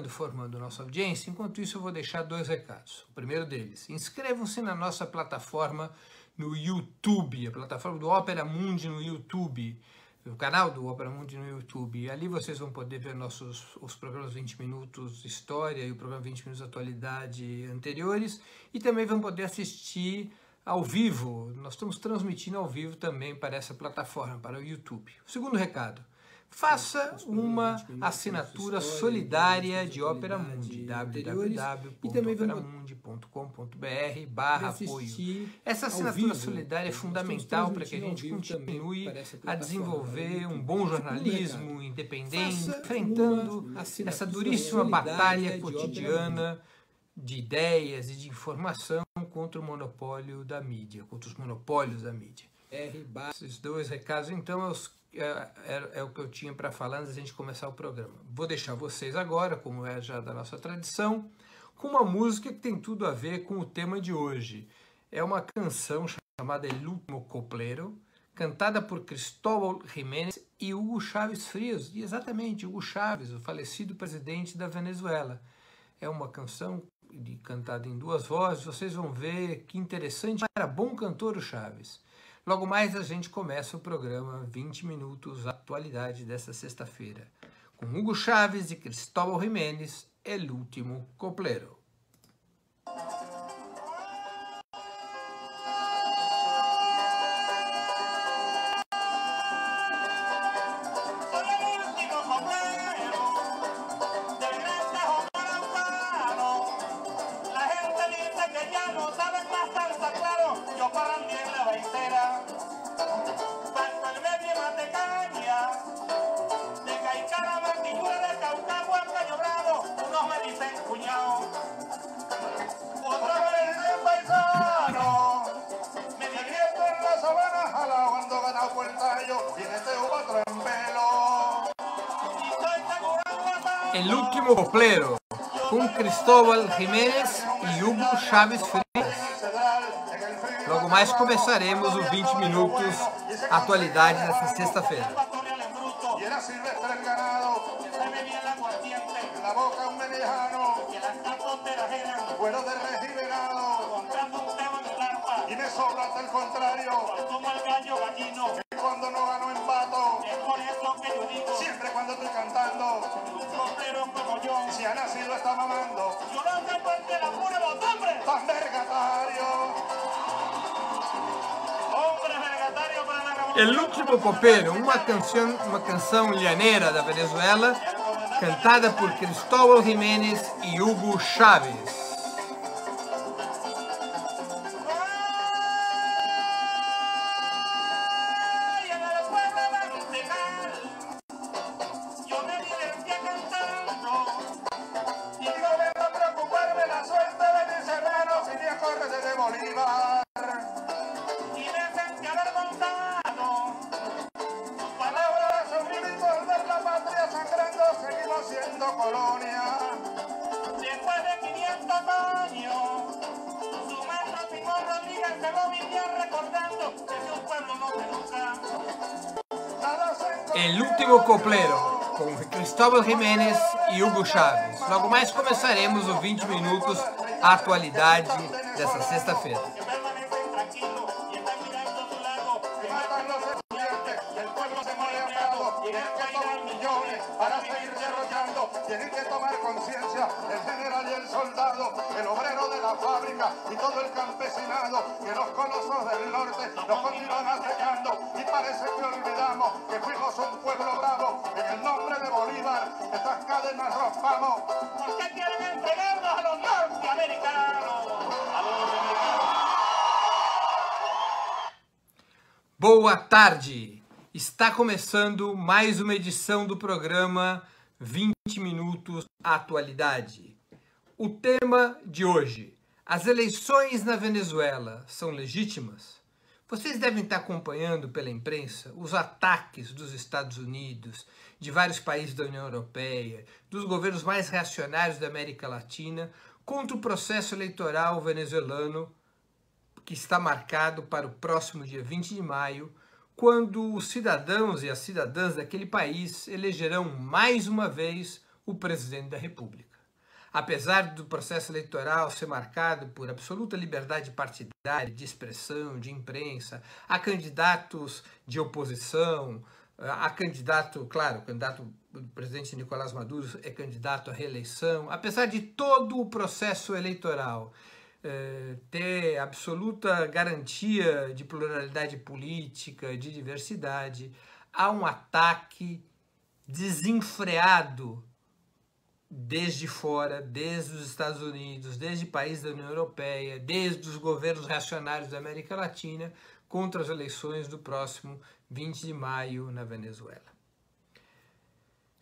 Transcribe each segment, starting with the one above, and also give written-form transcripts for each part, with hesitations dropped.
formando nossa audiência. Enquanto isso, eu vou deixar dois recados. O primeiro deles, inscrevam-se na nossa plataforma no YouTube, a plataforma do Opera Mundi no YouTube, o canal do Opera Mundi no YouTube. Ali vocês vão poder ver os programas 20 minutos História e o programa 20 minutos Atualidade anteriores, e também vão poder assistir ao vivo. Nós estamos transmitindo ao vivo também para essa plataforma, para o YouTube. O segundo recado, faça uma assinatura solidária de Opera Mundi, www.operamundi.com.br/apoio. Essa assinatura solidária é fundamental para que a gente continue a desenvolver um bom jornalismo independente, enfrentando essa duríssima batalha cotidiana de ideias e de informação contra o monopólio da mídia, contra os monopólios da mídia. Esses dois recados, então, é o que eu tinha para falar antes da gente começar o programa. Vou deixar vocês agora, como é já da nossa tradição, com uma música que tem tudo a ver com o tema de hoje. É uma canção chamada El Último Coplero, cantada por Cristóbal Jiménez e Hugo Chávez Frías, e exatamente Hugo Chávez, o falecido presidente da Venezuela. É uma canção cantada em duas vozes, vocês vão ver que interessante, era bom cantor o Chávez. Logo mais a gente começa o programa 20 minutos atualidade desta sexta-feira, com Hugo Chávez e Cristóbal Jiménez, El Último Coplero. El Último Coplero, com Cristóbal Jiménez e Hugo Chávez Frías. Logo mais começaremos o 20 minutos atualidade desta sexta-feira. Y me sobra hasta el contrario, como el gallo gallino, que cuando no gano empato, es por eso que yo digo, siempre cuando estoy cantando, un coplero como yo, si ha nacido está mamando, yo no sé por qué la pura voz, hombre, tan vergatario, hombre vergatario para la revolución. El Último Coplero, uma canção llanera da Venezuela, cantada por Cristóbal Jiménez e Hugo Chávez. El Último Coplero, com Cristóbal Jiménez e Hugo Chávez. Logo mais começaremos o 20 minutos a atualidade dessa sexta-feira. Tienen que tomar conciencia el general y el soldado, el obrero de la fábrica y todo el campesinado, que los colosos del norte nos continúan atacando y parece que olvidamos que fuimos un pueblo bravo. En el nombre de Bolívar, estas cadenas rompamos. ¿Por qué quieren entregarnos a los norteamericanos? Boa tarde! Está começando mais uma edição do programa 20 minutos atualidade. O tema de hoje: as eleições na Venezuela são legítimas? Vocês devem estar acompanhando pela imprensa os ataques dos Estados Unidos, de vários países da União Europeia, dos governos mais reacionários da América Latina contra o processo eleitoral venezuelano, que está marcado para o próximo dia 20 de maio, quando os cidadãos e as cidadãs daquele país elegerão mais uma vez o presidente da República. Apesar do processo eleitoral ser marcado por absoluta liberdade partidária, de expressão, de imprensa, há candidatos de oposição, há candidato, claro, o candidato do presidente Nicolás Maduro é candidato à reeleição, apesar de todo o processo eleitoral ter absoluta garantia de pluralidade política, de diversidade, há um ataque desenfreado desde fora, desde os Estados Unidos, desde países da União Europeia, desde os governos reacionários da América Latina, contra as eleições do próximo 20 de maio na Venezuela.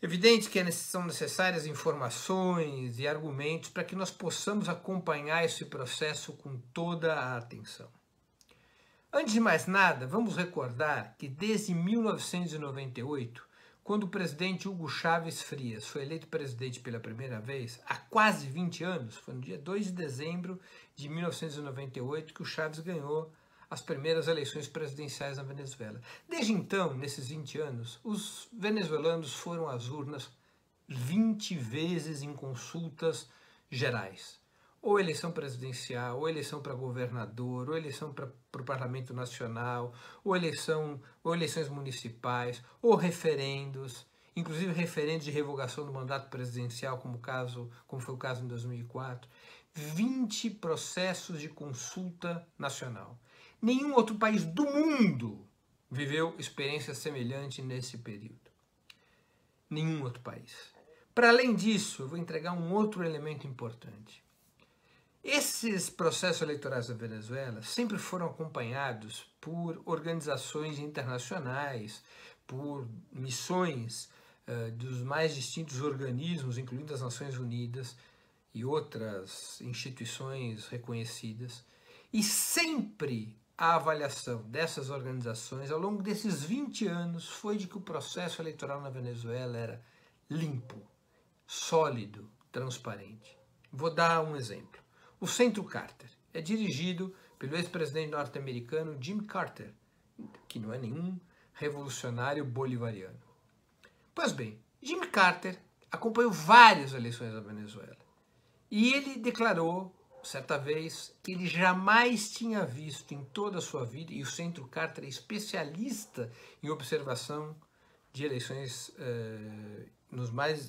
Evidente que são necessárias informações e argumentos para que nós possamos acompanhar esse processo com toda a atenção. Antes de mais nada, vamos recordar que desde 1998, quando o presidente Hugo Chávez Frías foi eleito presidente pela primeira vez, há quase 20 anos, foi no dia 2 de dezembro de 1998 que o Chávez ganhou as primeiras eleições presidenciais na Venezuela. Desde então, nesses 20 anos, os venezuelanos foram às urnas 20 vezes em consultas gerais. Ou eleição presidencial, ou eleição para governador, ou eleição para o Parlamento Nacional, ou eleições municipais, ou referendos, inclusive referendos de revogação do mandato presidencial, como foi o caso em 2004. 20 processos de consulta nacional. Nenhum outro país do mundo viveu experiência semelhante nesse período. Nenhum outro país. Para além disso, eu vou entregar um outro elemento importante. Esses processos eleitorais da Venezuela sempre foram acompanhados por organizações internacionais, por missões dos mais distintos organismos, incluindo as Nações Unidas e outras instituições reconhecidas, e sempre a avaliação dessas organizações ao longo desses 20 anos foi de que o processo eleitoral na Venezuela era limpo, sólido, transparente. Vou dar um exemplo. O Centro Carter é dirigido pelo ex-presidente norte-americano Jimmy Carter, que não é nenhum revolucionário bolivariano. Pois bem, Jimmy Carter acompanhou várias eleições da Venezuela e ele declarou, certa vez, que ele jamais tinha visto em toda a sua vida, e o Centro Carter é especialista em observação de eleições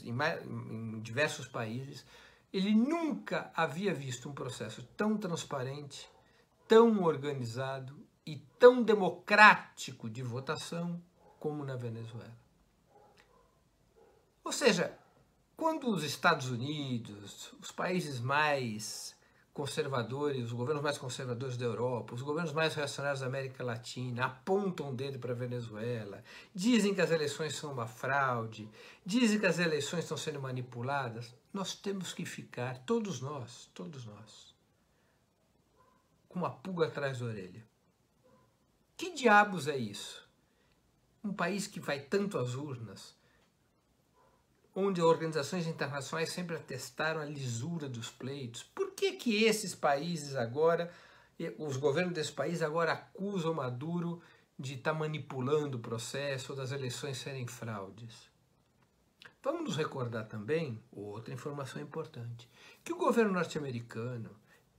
em diversos países, ele nunca havia visto um processo tão transparente, tão organizado e tão democrático de votação como na Venezuela. Ou seja, quando os Estados Unidos, os países mais conservadores, os governos mais conservadores da Europa, os governos mais reacionários da América Latina apontam o dedo para a Venezuela, dizem que as eleições são uma fraude, dizem que as eleições estão sendo manipuladas, nós temos que ficar, todos nós, com uma pulga atrás da orelha. Que diabos é isso? Um país que vai tanto às urnas, onde organizações internacionais sempre atestaram a lisura dos pleitos. Por que esses países agora, os governos desses países agora acusam Maduro de estar manipulando o processo ou das eleições serem fraudes? Vamos nos recordar também, outra informação importante, que o governo norte-americano,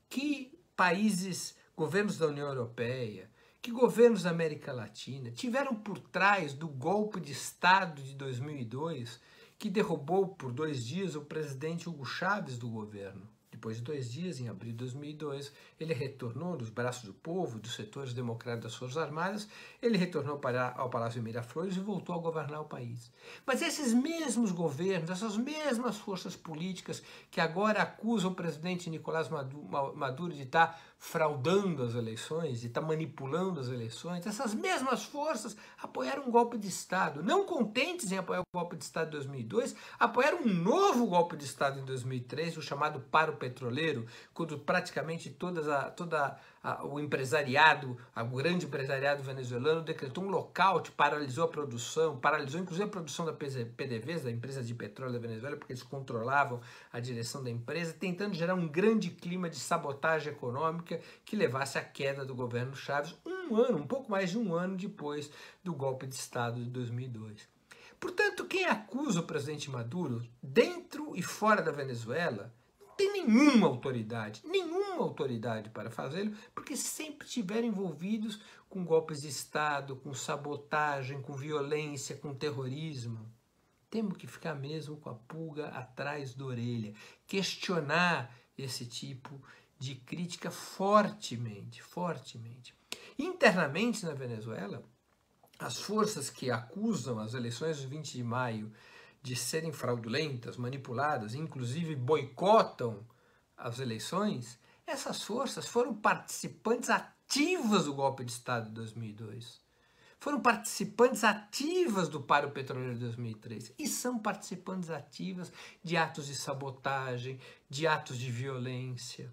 que países, governos da União Europeia, que governos da América Latina tiveram por trás do golpe de Estado de 2002, que derrubou por 2 dias o presidente Hugo Chávez do governo. Depois de 2 dias, em abril de 2002, ele retornou dos braços do povo, dos setores democráticos das Forças Armadas, ele retornou ao Palácio Miraflores e voltou a governar o país. Mas esses mesmos governos, essas mesmas forças políticas que agora acusam o presidente Nicolás Maduro de estar fraudando as eleições, de estar manipulando as eleições, essas mesmas forças apoiaram um golpe de Estado. Não contentes em apoiar o golpe de Estado de 2002, apoiaram um novo golpe de Estado em 2003, o chamado Paro Petroleiro, quando praticamente o empresariado, o grande empresariado venezuelano decretou um lockout, paralisou a produção, paralisou inclusive a produção da PDVSA, da empresa de petróleo da Venezuela, porque eles controlavam a direção da empresa, tentando gerar um grande clima de sabotagem econômica que levasse à queda do governo Chávez um pouco mais de um ano depois do golpe de Estado de 2002. Portanto, quem acusa o presidente Maduro, dentro e fora da Venezuela, não tem nenhuma autoridade para fazê-lo, porque sempre estiveram envolvidos com golpes de Estado, com sabotagem, com violência, com terrorismo. Temos que ficar mesmo com a pulga atrás da orelha, questionar esse tipo de crítica fortemente. Internamente na Venezuela, as forças que acusam as eleições de 20 de maio de serem fraudulentas, manipuladas, inclusive boicotam as eleições, essas forças foram participantes ativas do golpe de Estado de 2002. Foram participantes ativas do paro petroleiro de 2003 e são participantes ativas de atos de sabotagem, de atos de violência.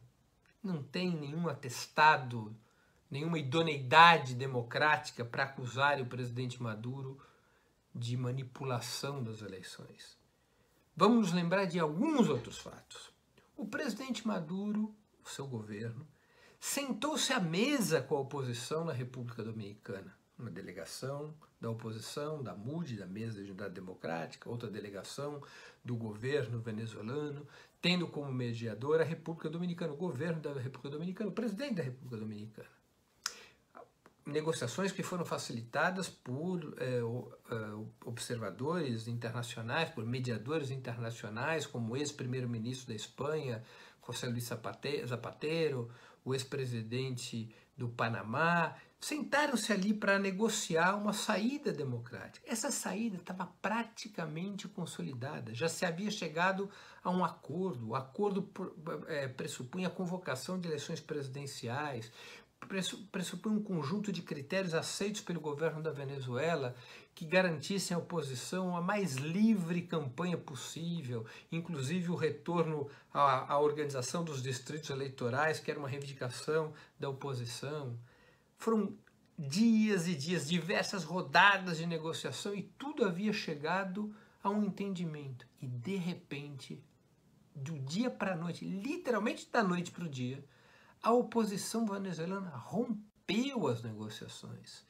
Não tem nenhum atestado, nenhuma idoneidade democrática para acusar o presidente Maduro de manipulação das eleições. Vamos nos lembrar de alguns outros fatos. O presidente Maduro, o seu governo, sentou-se à mesa com a oposição na República Dominicana. Uma delegação da oposição, da MUD, da Mesa de Unidade Democrática, outra delegação do governo venezuelano, tendo como mediador a República Dominicana, o governo da República Dominicana, o presidente da República Dominicana. Negociações que foram facilitadas por observadores internacionais, por mediadores internacionais, como o ex-primeiro-ministro da Espanha, José Luis Zapatero, o ex-presidente do Panamá, sentaram-se ali para negociar uma saída democrática. Essa saída estava praticamente consolidada, já se havia chegado a um acordo. O acordo pressupunha a convocação de eleições presidenciais, pressupõe um conjunto de critérios aceitos pelo governo da Venezuela que garantissem à oposição a mais livre campanha possível, inclusive o retorno à organização dos distritos eleitorais, que era uma reivindicação da oposição. Foram dias e dias, diversas rodadas de negociação e tudo havia chegado a um entendimento. E de repente, do dia para a noite, literalmente da noite para o dia, a oposição venezuelana rompeu as negociações.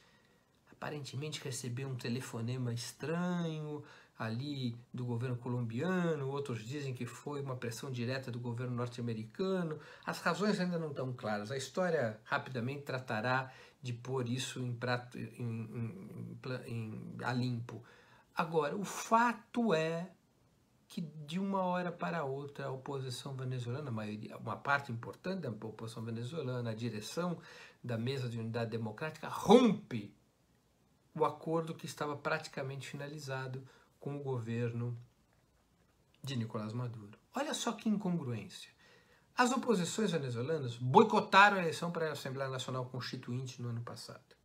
Aparentemente recebeu um telefonema estranho ali do governo colombiano, outros dizem que foi uma pressão direta do governo norte-americano. As razões ainda não estão claras. A história rapidamente tratará de pôr isso a limpo. Agora, o fato é que de uma hora para outra a oposição venezuelana, uma parte importante da oposição venezuelana, a direção da Mesa de Unidade Democrática, rompe o acordo que estava praticamente finalizado com o governo de Nicolás Maduro. Olha só que incongruência. As oposições venezuelanas boicotaram a eleição para a Assembleia Nacional Constituinte no ano passado.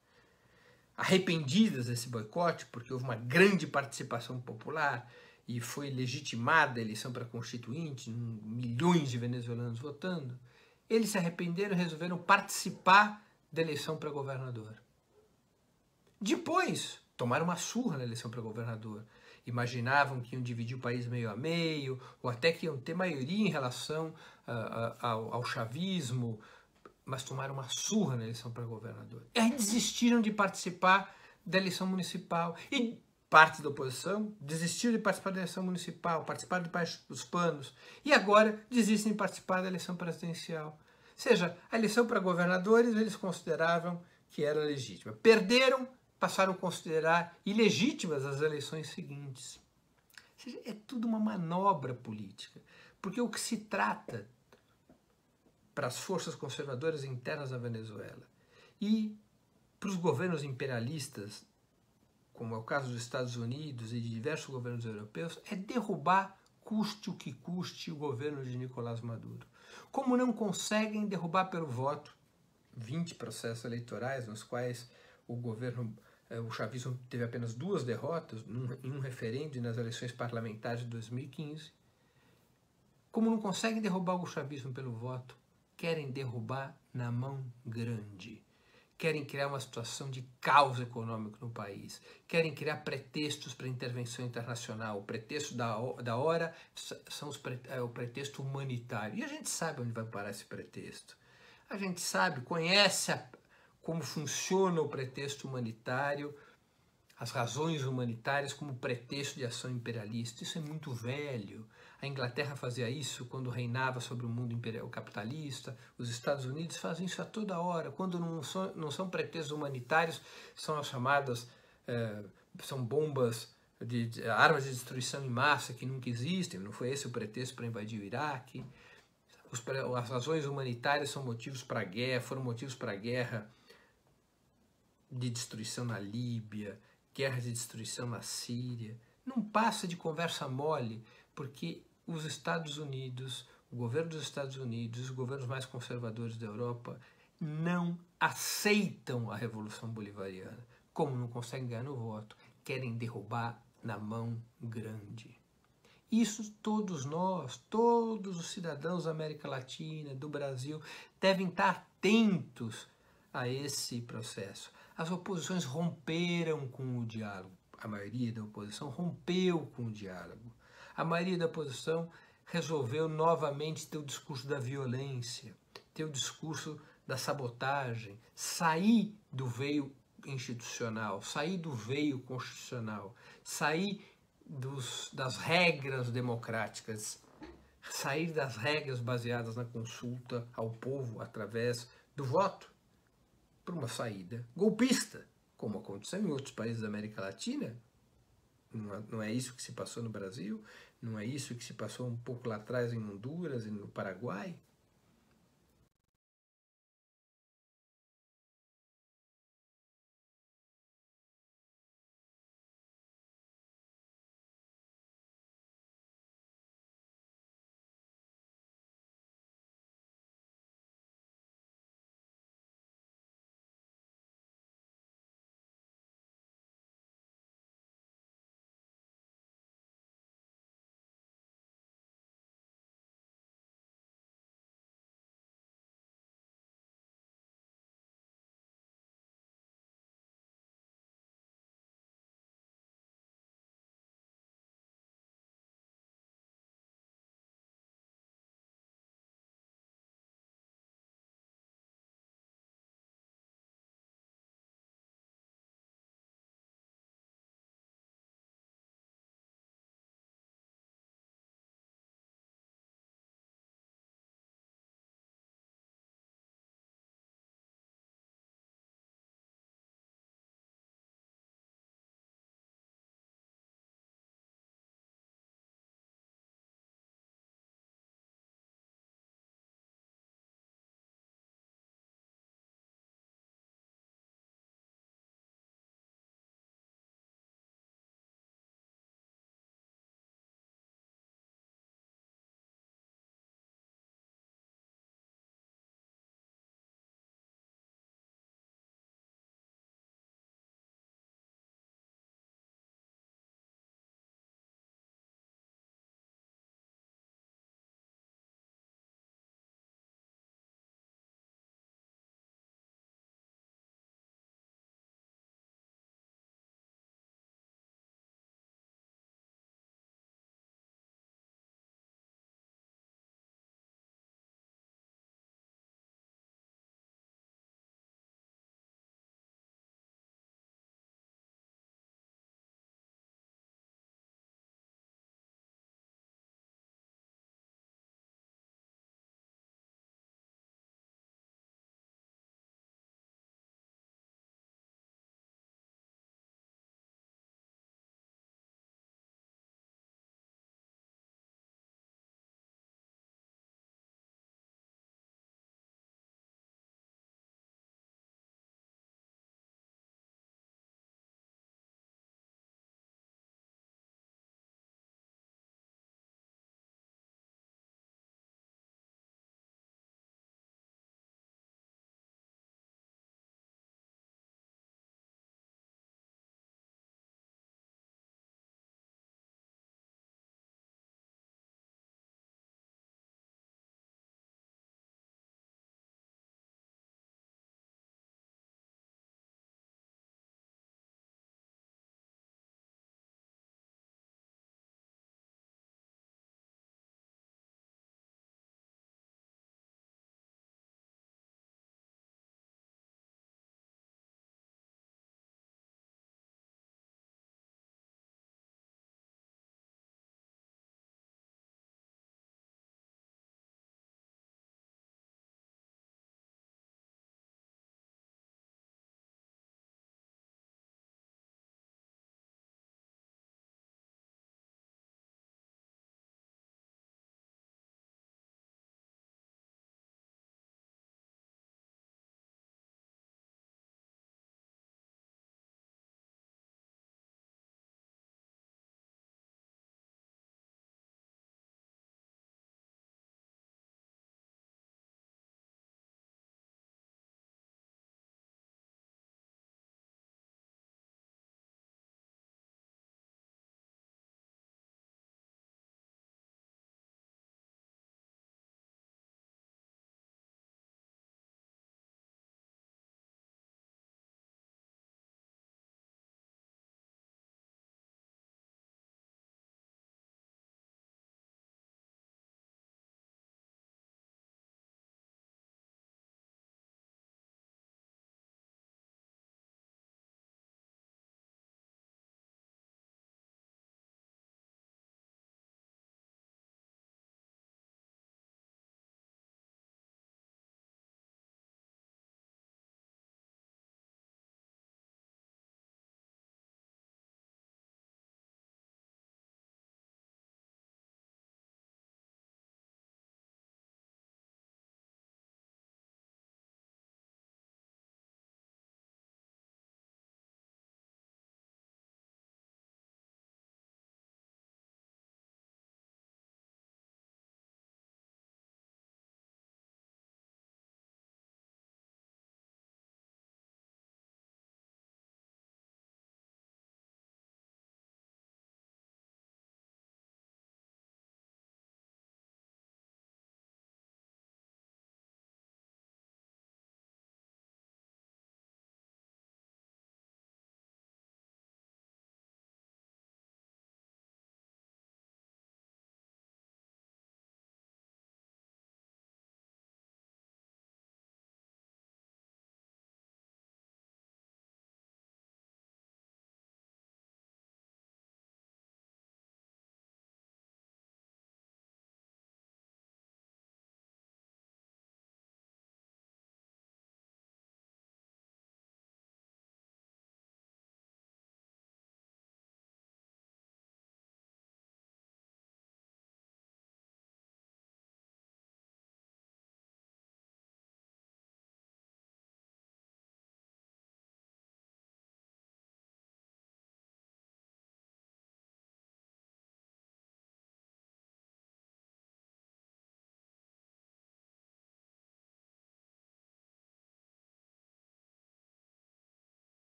Arrependidas desse boicote, porque houve uma grande participação popular e foi legitimada a eleição para Constituinte, milhões de venezuelanos votando, eles se arrependeram e resolveram participar da eleição para governador. Depois, tomaram uma surra na eleição para governador. Imaginavam que iam dividir o país meio a meio, ou até que iam ter maioria em relação ao chavismo, mas tomaram uma surra na eleição para governador. E aí desistiram de participar da eleição municipal. E parte da oposição desistiu de participar da eleição municipal, participaram debaixo dos panos, e agora desistem de participar da eleição presidencial. Ou seja, a eleição para governadores eles consideravam que era legítima. Perderam, passaram a considerar ilegítimas as eleições seguintes. Ou seja, é tudo uma manobra política, porque o que se trata para as forças conservadoras internas da Venezuela e para os governos imperialistas, como é o caso dos Estados Unidos e de diversos governos europeus, é derrubar, custe o que custe, o governo de Nicolás Maduro. Como não conseguem derrubar pelo voto 20 processos eleitorais nos quais o chavismo teve apenas 2 derrotas, em um referendo e nas eleições parlamentares de 2015, como não conseguem derrubar o chavismo pelo voto, querem derrubar na mão grande. Querem criar uma situação de caos econômico no país, querem criar pretextos para intervenção internacional. O pretexto da hora é o pretexto humanitário. E a gente sabe onde vai parar esse pretexto. A gente sabe, conhece como funciona o pretexto humanitário. as razões humanitárias como pretexto de ação imperialista. Isso é muito velho. A Inglaterra fazia isso quando reinava sobre o mundo imperial capitalista. Os Estados Unidos fazem isso a toda hora. Quando não são pretextos humanitários, são as chamadas, são bombas, armas de destruição em massa que nunca existem. Não foi esse o pretexto para invadir o Iraque. As razões humanitárias são motivos para a guerra, foram motivos para a guerra de destruição na Líbia, guerra de destruição na Síria. Não passa de conversa mole, porque os Estados Unidos, o governo dos Estados Unidos, os governos mais conservadores da Europa não aceitam a Revolução Bolivariana. Como não conseguem ganhar no voto, querem derrubar na mão grande. Isso todos nós, todos os cidadãos da América Latina, do Brasil, devem estar atentos a esse processo. As oposições romperam com o diálogo. A maioria da oposição rompeu com o diálogo. A maioria da oposição resolveu novamente ter o discurso da violência, ter o discurso da sabotagem, sair do veio institucional, sair do veio constitucional, sair das regras democráticas, sair das regras baseadas na consulta ao povo através do voto, por uma saída golpista, como aconteceu em outros países da América Latina. Não é isso que se passou no Brasil, não é isso que se passou um pouco lá atrás em Honduras e no Paraguai.